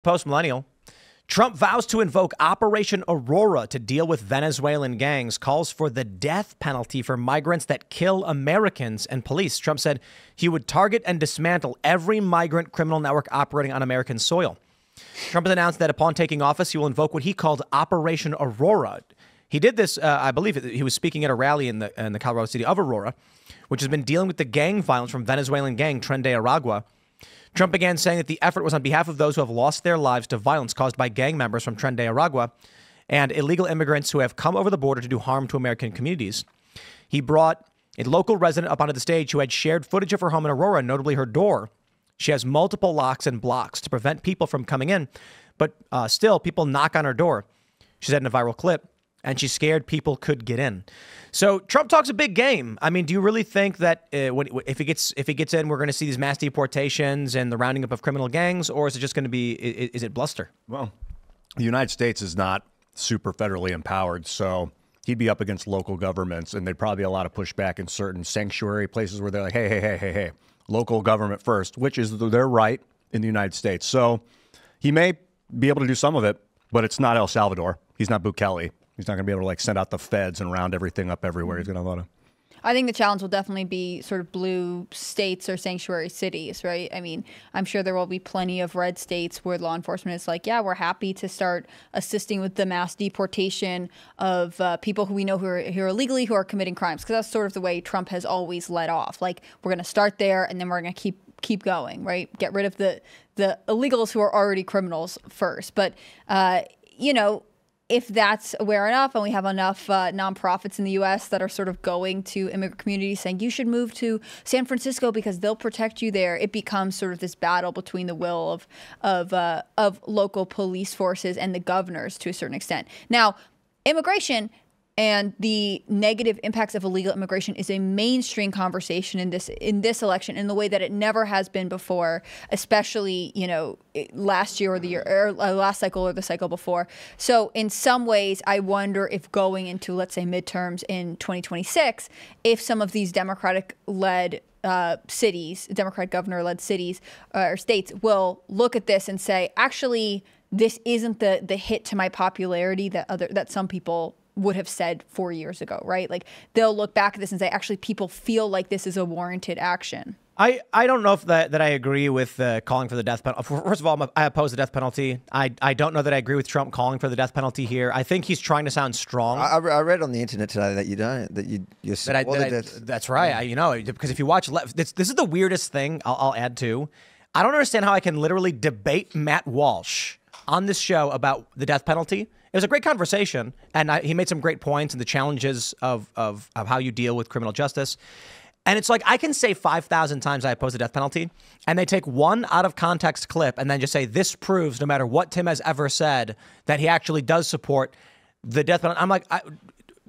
Post-millennial. Trump vows to invoke Operation Aurora to deal with Venezuelan gangs, calls for the death penalty for migrants that kill Americans and police. Trump said he would target and dismantle every migrant criminal network operating on American soil. Trump has announced that upon taking office, he will invoke what he called Operation Aurora. He did this, I believe he was speaking at a rally in the Colorado city of Aurora, which has been dealing with the gang violence from Venezuelan gang Tren de Aragua. Trump began saying that the effort was on behalf of those who have lost their lives to violence caused by gang members from Tren de Aragua and illegal immigrants who have come over the border to do harm to American communities. He brought a local resident up onto the stage who had shared footage of her home in Aurora, notably her door. She has multiple locks and blocks to prevent people from coming in, but still people knock on her door. She said in a viral clip, and she's scared people could get in. So Trump talks a big game. I mean, do you really think that if he gets in, we're going to see these mass deportations and the rounding up of criminal gangs, or is it just going to be, is it bluster? Well, the United States is not super federally empowered, so he'd be up against local governments, and there'd probably be a lot of pushback in certain sanctuary places where they're like, hey, local government first, which is their right in the United States. So he may be able to do some of it, but it's not El Salvador. He's not Bukele. He's not going to be able to like send out the feds and round everything up everywhere. He's going to have a lot of. I think the challenge will definitely be sort of blue states or sanctuary cities, right? I mean, I'm sure there will be plenty of red states where law enforcement is like, yeah, we're happy to start assisting with the mass deportation of people who we know who are here illegally, who are committing crimes. Because that's sort of the way Trump has always led off. Like, we're going to start there and then we're going to keep going, right? Get rid of the illegals who are already criminals first. But, if that's aware enough and we have enough nonprofits in the U.S. that are sort of going to immigrant communities saying you should move to San Francisco because they'll protect you there, it becomes sort of this battle between the will of local police forces and the governors to a certain extent. Now, immigration and the negative impacts of illegal immigration is a mainstream conversation in this election in the way that it never has been before, especially last year or the year or last cycle or the cycle before. So in some ways, I wonder if going into, let's say, midterms in 2026, if some of these Democratic-led cities, Democratic governor-led cities or states will look at this and say, actually, this isn't the hit to my popularity that some people would have said 4 years ago, right? Like they'll look back at this and say, actually, people feel like this is a warranted action. I don't know if that I agree with calling for the death penalty. First of all, I oppose the death penalty. I don't know that I agree with Trump calling for the death penalty here. I think he's trying to sound strong. I read on the internet today that you don't, you're that's right. Because if you watch, this is the weirdest thing I'll add to. I don't understand how I can literally debate Matt Walsh on this show about the death penalty. It was a great conversation, and he made some great points and the challenges of how you deal with criminal justice. And it's like I can say 5,000 times I oppose the death penalty, and they take one out of context clip and then just say this proves, no matter what Tim has ever said, that he actually does support the death penalty. I'm like,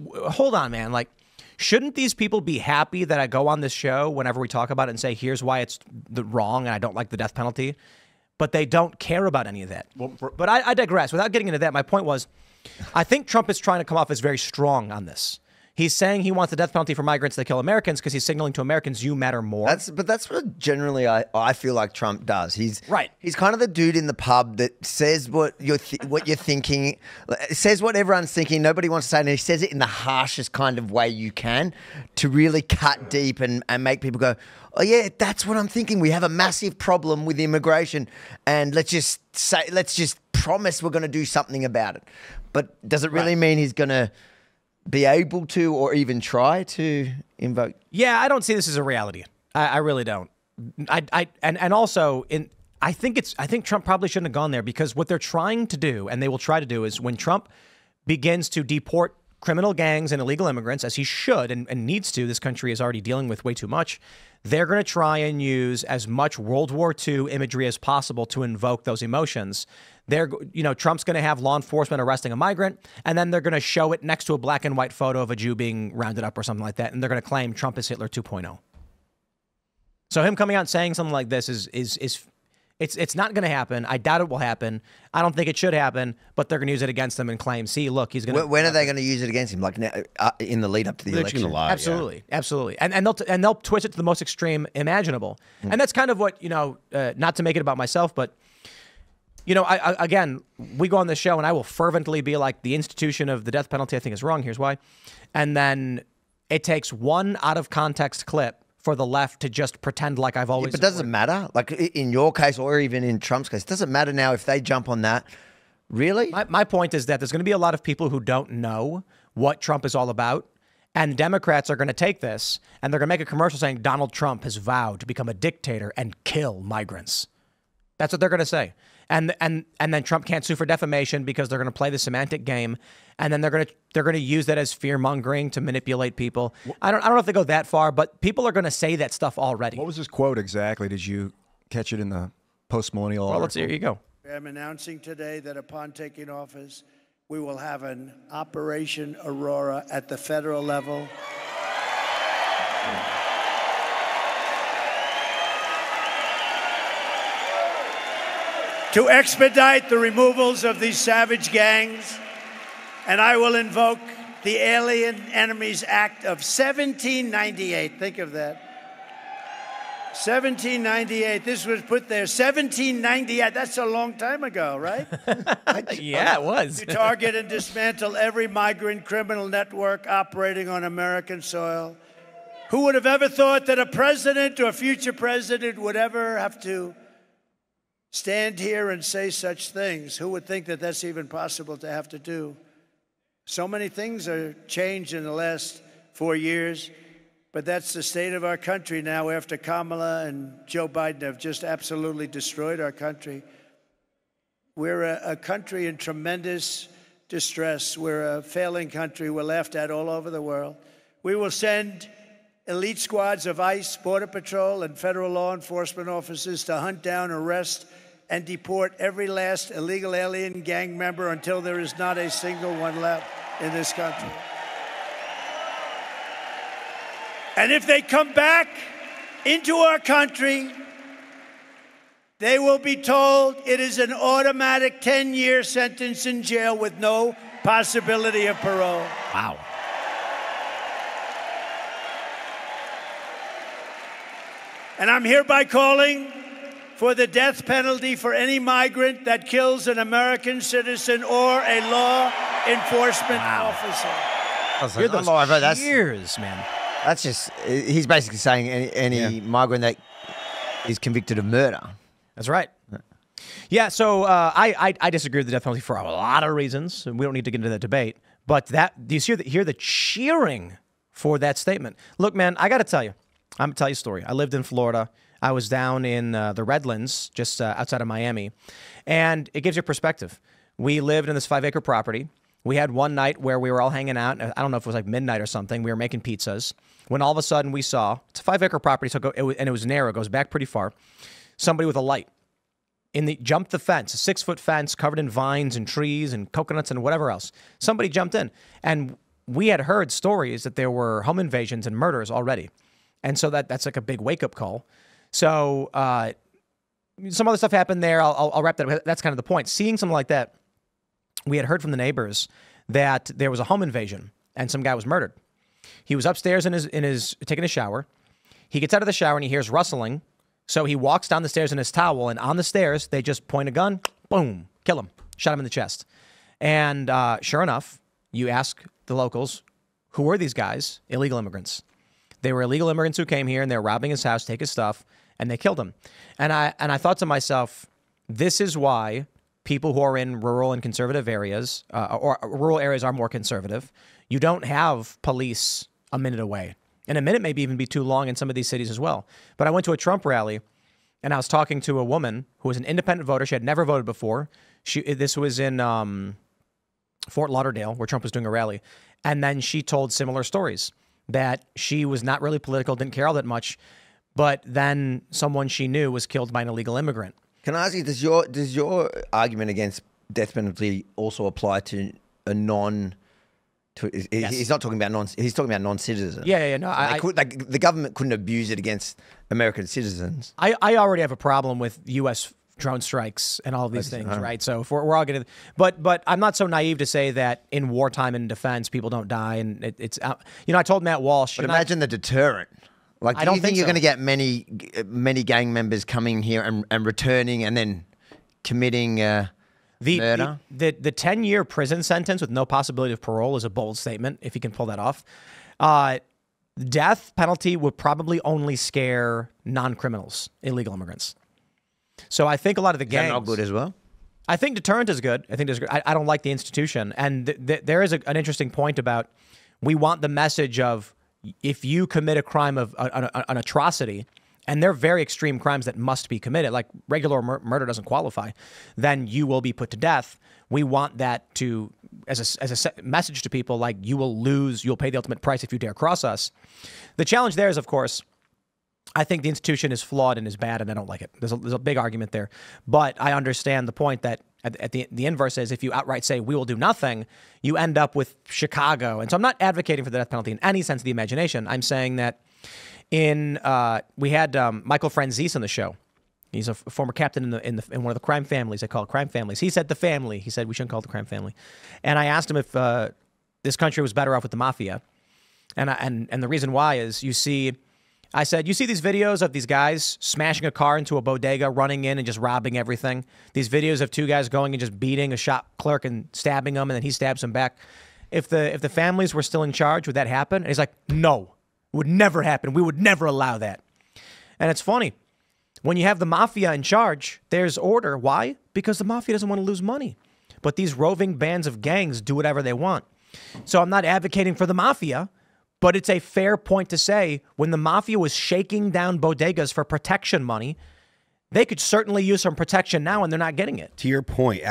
hold on, man. Like, shouldn't these people be happy that I go on this show whenever we talk about it and say here's why it's wrong and I don't like the death penalty? But they don't care about any of that. But I digress. Without getting into that, my point was, I think Trump is trying to come off as very strong on this. He's saying he wants the death penalty for migrants that kill Americans because he's signaling to Americans, you matter more. But that's what generally I feel like Trump does. He's right. He's kind of the dude in the pub that says what you're thinking, says what everyone's thinking. Nobody wants to say it, and he says it in the harshest kind of way you can to really cut deep and make people go, oh yeah, that's what I'm thinking. We have a massive problem with immigration, and let's just promise we're going to do something about it. But does it really mean he's going to be able to or even try to invoke? Yeah, I don't see this as a reality. I really don't. I think Trump probably shouldn't have gone there, because what they're trying to do, and they will try to do, is when Trump begins to deport criminal gangs and illegal immigrants, as he should and needs to, this country is already dealing with way too much, they're going to try and use as much World War II imagery as possible to invoke those emotions. Trump's going to have law enforcement arresting a migrant, and then they're going to show it next to a black and white photo of a Jew being rounded up or something like that, and they're going to claim Trump is Hitler 2.0. So him coming out and saying something like this it's not going to happen. I doubt it will happen. I don't think it should happen, but they're going to use it against him and claim, see, look, he's going to... When are they going to use it against him? Like now, in the lead up to the election? Lie, absolutely. And they'll twist it to the most extreme imaginable. And that's kind of what, not to make it about myself, but, You know, again, we go on this show and I will fervently be like, the institution of the death penalty I think is wrong. Here's why. And then it takes one out of context clip for the left to just pretend like I've always. But does it matter? Like in your case or even in Trump's case, does it matter now if they jump on that? Really? My point is that there's going to be a lot of people who don't know what Trump is all about. And Democrats are going to take this and they're going to make a commercial saying Donald Trump has vowed to become a dictator and kill migrants. That's what they're going to say. And then Trump can't sue for defamation because they're going to play the semantic game. And then they're going to use that as fear mongering to manipulate people. I don't know if they go that far, but people are going to say that stuff already. What was his quote exactly? Did you catch it in the post-millennial Well, article? here you go. I'm announcing today that upon taking office, we will have an Operation Aurora at the federal level. To expedite the removals of these savage gangs, and I will invoke the Alien Enemies Act of 1798. Think of that. 1798. This was put there. 1798. That's a long time ago, right? Yeah, it was. To target and dismantle every migrant criminal network operating on American soil. Who would have ever thought that a president or a future president would ever have to stand here and say such things? Who would think that that's even possible to have to do? So many things are changed in the last 4 years, but that's the state of our country now after Kamala and Joe Biden have just absolutely destroyed our country. We're a country in tremendous distress. We're a failing country. We're laughed at all over the world. We will send elite squads of ICE, Border Patrol, and federal law enforcement officers to hunt down, arrest, and deport every last illegal alien gang member until there is not a single one left in this country. And if they come back into our country, they will be told it is an automatic 10-year sentence in jail with no possibility of parole. Wow. And I'm hereby calling for the death penalty for any migrant that kills an American citizen or a law enforcement officer. You're those years, man. That's just, he's basically saying any migrant that is convicted of murder. That's right. Yeah, so I disagree with the death penalty for a lot of reasons. We don't need to get into that debate. But do you hear the cheering for that statement? Look, man, I got to tell you. I'm going to tell you a story. I lived in Florida. I was down in the Redlands, just outside of Miami. And it gives you perspective. We lived in this 5-acre property. We had one night where we were all hanging out. I don't know if it was like midnight or something. We were making pizzas. When all of a sudden we saw, it's a 5-acre property, so it was narrow. It goes back pretty far. Somebody with a light. Jumped the fence, a 6-foot fence covered in vines and trees and coconuts and whatever else. Somebody jumped in. And we had heard stories that there were home invasions and murders already. And so that's like a big wake-up call. So some other stuff happened there. I'll wrap that up. That's kind of the point. Seeing something like that, we had heard from the neighbors that there was a home invasion and some guy was murdered. He was upstairs in his taking a shower. He gets out of the shower and he hears rustling. So he walks down the stairs in his towel, and on the stairs, they just point a gun, boom, kill him, shot him in the chest. And sure enough, you ask the locals, who were these guys? Illegal immigrants. They were illegal immigrants who came here and they're robbing his house, take his stuff, and they killed him. And I thought to myself, this is why people who are in rural and conservative areas, or rural areas are more conservative. You don't have police a minute away. And a minute maybe even be too long in some of these cities as well. But I went to a Trump rally, and I was talking to a woman who was an independent voter. She had never voted before. This was in Fort Lauderdale, where Trump was doing a rally. And then she told similar stories, that she was not really political, didn't care all that much, but then someone she knew was killed by an illegal immigrant. Can I ask you, does your argument against death penalty also apply to a non? Yes. He's not talking about he's talking about non-citizens. Yeah. No, the government couldn't abuse it against American citizens. I already have a problem with U.S. drone strikes and all of these things, right? So if we're all going to, but I'm not so naive to say that in wartime and defense people don't die, and it's I told Matt Walsh. But imagine the deterrent. Like, do you think you're going to get many gang members coming here and returning and then committing murder. The 10-year prison sentence with no possibility of parole is a bold statement, if he can pull that off. Death penalty would probably only scare non-criminals, illegal immigrants. So I think a lot of the gangs... Is that not good as well? I think deterrent is good. I don't like the institution. And there is an interesting point about we want the message of if you commit a crime of an atrocity, and they're very extreme crimes that must be committed, like regular murder doesn't qualify, then you will be put to death. We want that to, as a message to people, like you'll pay the ultimate price if you dare cross us. The challenge there is, of course, I think the institution is flawed and is bad, and I don't like it. There's a big argument there. But I understand the point that at the inverse is if you outright say we will do nothing, you end up with Chicago. And so I'm not advocating for the death penalty in any sense of the imagination. I'm saying that we had Michael Franzese on the show. He's a former captain in one of the crime families. They call it crime families. He said the family. He said we shouldn't call it the crime family. And I asked him if this country was better off with the mafia. And the reason why is I said, you see these videos of these guys smashing a car into a bodega, running in and just robbing everything. These videos of two guys going and just beating a shop clerk and stabbing him, and then he stabs him back. If the families were still in charge, would that happen? And he's like, no, it would never happen. We would never allow that. And it's funny. When you have the mafia in charge, there's order. Why? Because the mafia doesn't want to lose money. But these roving bands of gangs do whatever they want. So I'm not advocating for the mafia, but it's a fair point to say when the mafia was shaking down bodegas for protection money, they could certainly use some protection now, and they're not getting it. To your point,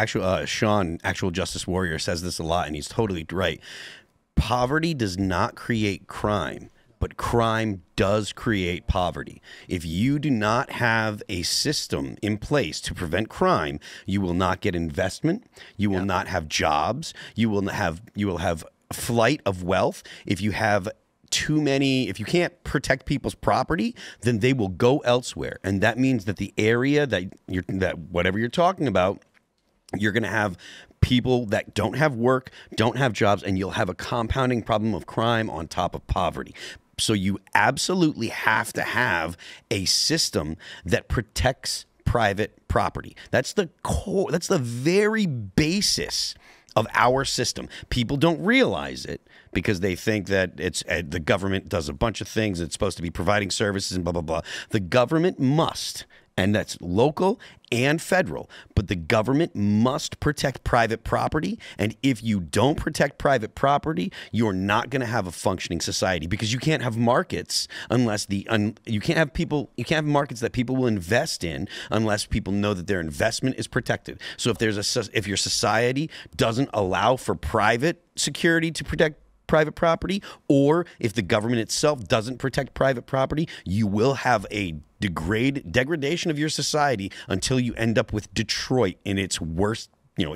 Sean, Actual Justice Warrior, says this a lot, and he's totally right. Poverty does not create crime, but crime does create poverty. If you do not have a system in place to prevent crime, you will not get investment. You will not have jobs. You will have flight of wealth. If you can't protect people's property, then they will go elsewhere. And that means that the area that whatever you're talking about, you're going to have people that don't have work, don't have jobs, and you'll have a compounding problem of crime on top of poverty. So you absolutely have to have a system that protects private property. That's the core, that's the very basis of our system. People don't realize it because they think that it's the government does a bunch of things. It's supposed to be providing services and blah, blah, blah. The government must, and that's local and federal, but the government must protect private property. And if you don't protect private property, you're not going to have a functioning society, because you can't have markets unless you can't have markets that people will invest in unless people know that their investment is protected. So if your society doesn't allow for private security to protect private property, or if the government itself doesn't protect private property, you will have a degradation of your society until you end up with Detroit in its worst, form.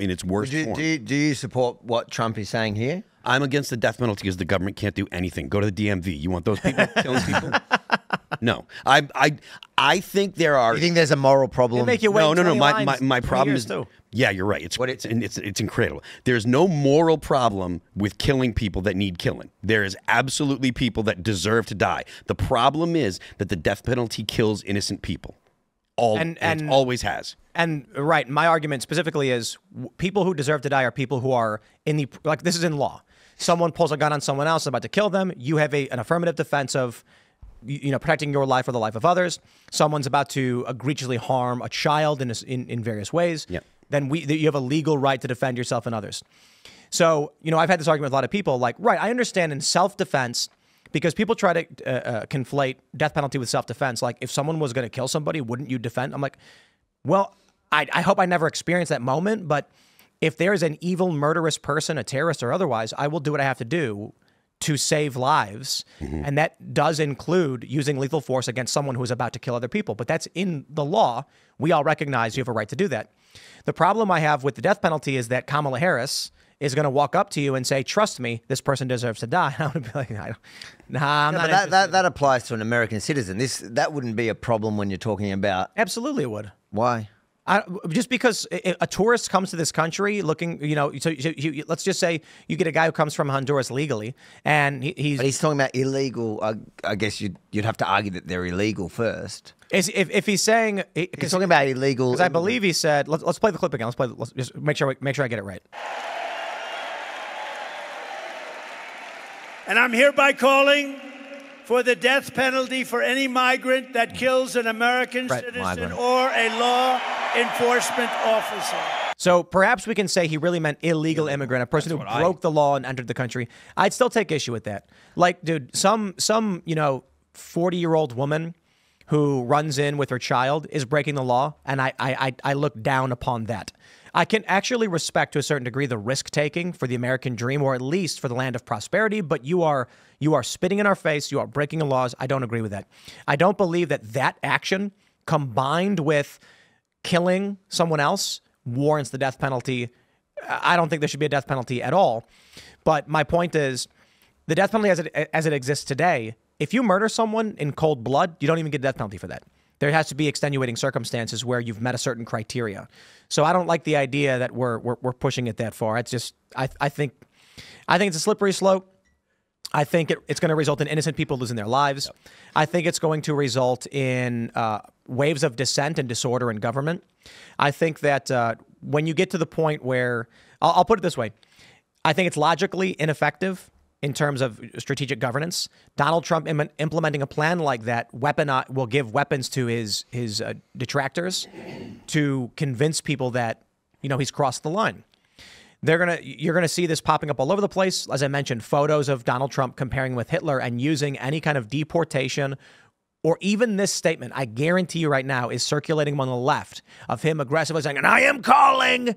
Do you support what Trump is saying here? I'm against the death penalty because the government can't do anything. Go to the DMV. You want those people killing people? No. I think there are. You think there's a moral problem? They make you wait No. lines My problem is too. Yeah, you're right. It's incredible. There's no moral problem with killing people that need killing. There is absolutely people that deserve to die. The problem is that the death penalty kills innocent people. And it always has. And right, my argument specifically is people who deserve to die are people who are this is in law. Someone pulls a gun on someone else about to kill them. You have an affirmative defense of protecting your life or the life of others. Someone's about to egregiously harm a child in various ways. Yeah. Then you have a legal right to defend yourself and others. So, I've had this argument with a lot of people. Like, right, I understand in self-defense, because people try to conflate death penalty with self-defense. Like, if someone was going to kill somebody, wouldn't you defend? I'm like, well, I hope I never experience that moment. But if there's an evil, murderous person, a terrorist or otherwise, I will do what I have to do to save lives. Mm-hmm. And that does include using lethal force against someone who is about to kill other people. But that's in the law. We all recognize you have a right to do that. The problem I have with the death penalty is that Kamala Harris is going to walk up to you and say, trust me, this person deserves to die. And I'm going to be like, I'm not interested. That applies to an American citizen. That wouldn't be a problem when you're talking about... Absolutely it would. Why? Just because a tourist comes to this country looking, so let's just say you get a guy who comes from Honduras legally, and he's talking about illegal. I guess you'd have to argue that they're illegal first. If he's saying he's talking about illegal, because I believe he said, let's play the clip again. Let's just make sure I get it right. And I'm hereby calling for the death penalty for any migrant that kills an American citizen or a law enforcement officer. So perhaps we can say he really meant illegal immigrant, a person who broke the law and entered the country. I'd still take issue with that. Like, dude, some 40-year-old woman who runs in with her child is breaking the law, and I look down upon that. I can actually respect to a certain degree the risk taking for the American dream, or at least for the land of prosperity, but you are spitting in our face, you are breaking the laws. I don't agree with that. I don't believe that action combined with killing someone else warrants the death penalty. I don't think there should be a death penalty at all. But my point is, the death penalty as it exists today, if you murder someone in cold blood, you don't even get a death penalty for that. There has to be extenuating circumstances where you've met a certain criteria. So I don't like the idea that we're pushing it that far. It's just I think it's a slippery slope. I think it's going to result in innocent people losing their lives. Yep. I think it's going to result in waves of dissent and disorder in government. I think that when you get to the point where, I'll put it this way, I think it's logically ineffective in terms of strategic governance. Donald Trump implementing a plan like that will give weapons to his detractors to convince people that he's crossed the line. You're gonna see this popping up all over the place. As I mentioned, photos of Donald Trump comparing with Hitler and using any kind of deportation, or even this statement, I guarantee you right now, is circulating among the left of him aggressively saying, "And I am calling,"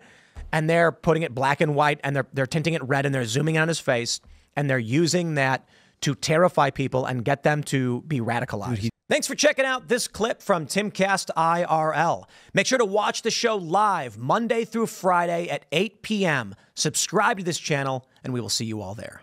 and they're putting it black and white, and they're tinting it red, and they're zooming in on his face, and they're using that to terrify people and get them to be radicalized. Thanks for checking out this clip from Timcast IRL. Make sure to watch the show live Monday through Friday at 8 p.m. Subscribe to this channel, and we will see you all there.